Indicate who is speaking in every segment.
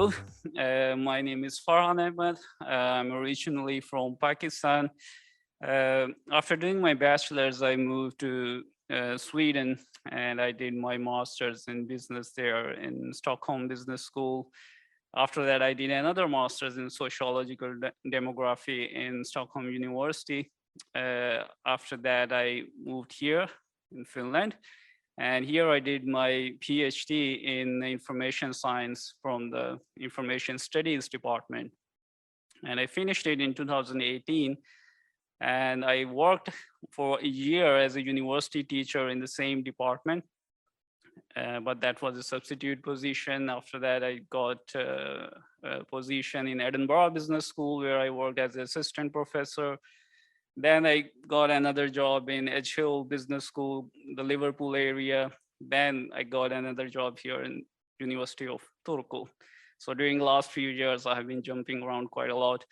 Speaker 1: Hello, my name is Farhan Ahmad. I'm originally from Pakistan. After doing my bachelor's, I moved to Sweden and I did my master's in business there in Stockholm Business School. After that, I did another master's in sociological demography in Stockholm University. After that, I moved here in Finland. And here I did my PhD in information science from the information studies department. And I finished it in 2018. And I worked for a year as a university teacher in the same department. But that was a substitute position. After that, I got a position in Edinburgh Business School where I worked as an assistant professor. Then I got another job in Edge Hill Business School, the Liverpool area. Then I got another job here in University of Turku. So during the last few years, I have been jumping around quite a lot.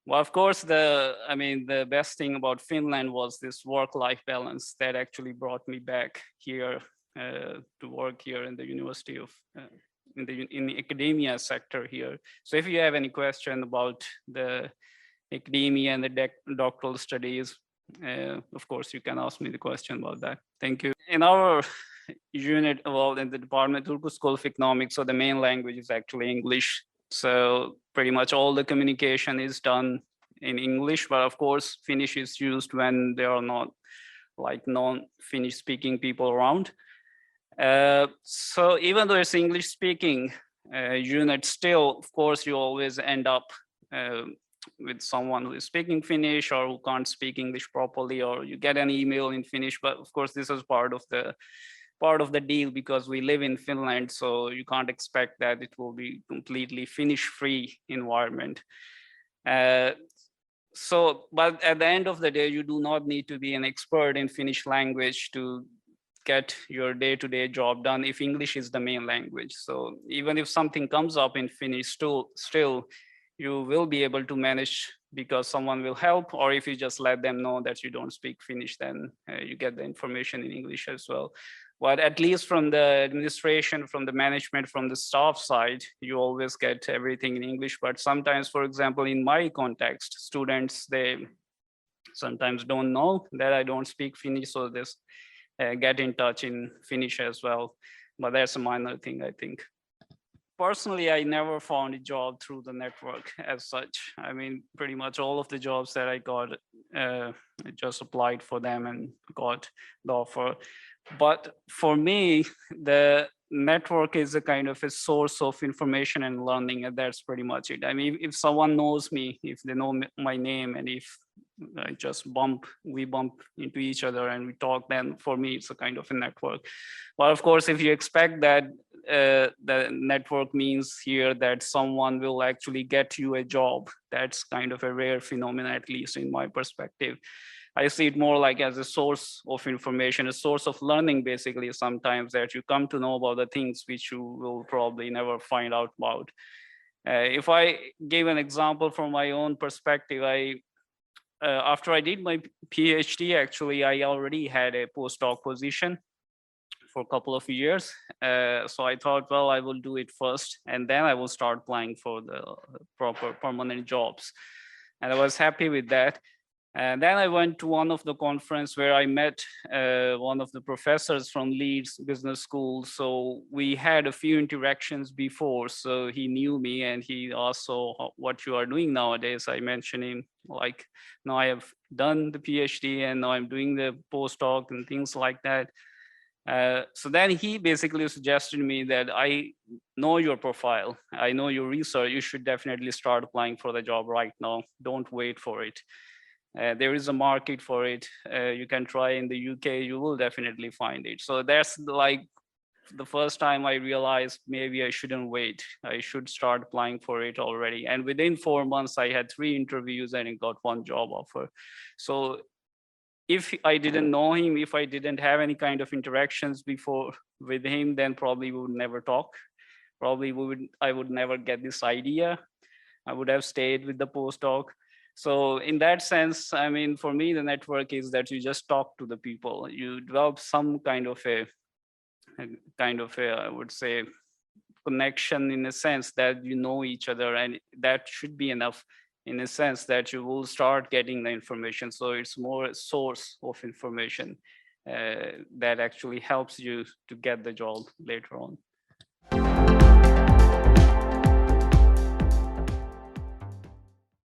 Speaker 1: Well, of course, the best thing about Finland was this work-life balance that actually brought me back here to work here in the University of, in the academia sector here. So if you have any question about the academia and the doctoral studies, of course, you can ask me the question about that. Thank you. In our unit, well, in the Department of Turku School of Economics, so the main language is actually English. So pretty much all the communication is done in English, but of course, Finnish is used when there are not like non-Finnish speaking people around. So even though it's English speaking unit, still, of course, you always end up with someone who is speaking Finnish or who can't speak English properly, or you get an email in Finnish. But of course, this is part of the deal because we live in Finland, so you can't expect that it will be completely Finnish-free environment. But at the end of the day, you do not need to be an expert in Finnish language to get your day-to-day job done if English is the main language. So even if something comes up in Finnish, still you will be able to manage because someone will help, or if you just let them know that you don't speak Finnish, then you get the information in English as well. But at least from the administration, from the management, from the staff side, you always get everything in English. But sometimes, for example, in my context, students, they sometimes don't know that I don't speak Finnish, so they get in touch in Finnish as well. But that's a minor thing, I think. Personally, I never found a job through the network as such. I mean, pretty much all of the jobs that I got, I just applied for them and got the offer. But for me, the network is a kind of a source of information and learning, and that's pretty much it. I mean, if someone knows me, if they know my name, and if we bump into each other and we talk, then for me, it's a kind of a network. Well, of course, if you expect that the network means here that someone will actually get you a job, that's kind of a rare phenomenon, at least in my perspective. I see it more like as a source of information, a source of learning, basically, sometimes that you come to know about the things which you will probably never find out about. If I give an example from my own perspective, after I did my PhD, actually, I already had a postdoc position for a couple of years. So I thought, well, I will do it first, and then I will start applying for the proper permanent jobs. And I was happy with that. And then I went to one of the conference where I met one of the professors from Leeds Business School. So we had a few interactions before. So he knew me and he asked, so what you are doing nowadays? I mentioned him, like, now I have done the PhD and now I'm doing the postdoc and things like that. So then he basically suggested me that I know your profile, I know your research, you should definitely start applying for the job right now. Don't wait for it. There is a market for it. You can try in the UK, you will definitely find it. So that's like the first time I realized maybe I shouldn't wait. I should start applying for it already. And within 4 months, I had 3 interviews and I got 1 job offer. So if I didn't know him, if I didn't have any kind of interactions before with him, then probably we would never talk. Probably I would never get this idea. I would have stayed with the postdoc. So in that sense, I mean, for me, the network is that you just talk to the people. You develop some kind of a I would say, connection in a sense that you know each other, and that should be enough in a sense that you will start getting the information. So it's more a source of information that actually helps you to get the job later on.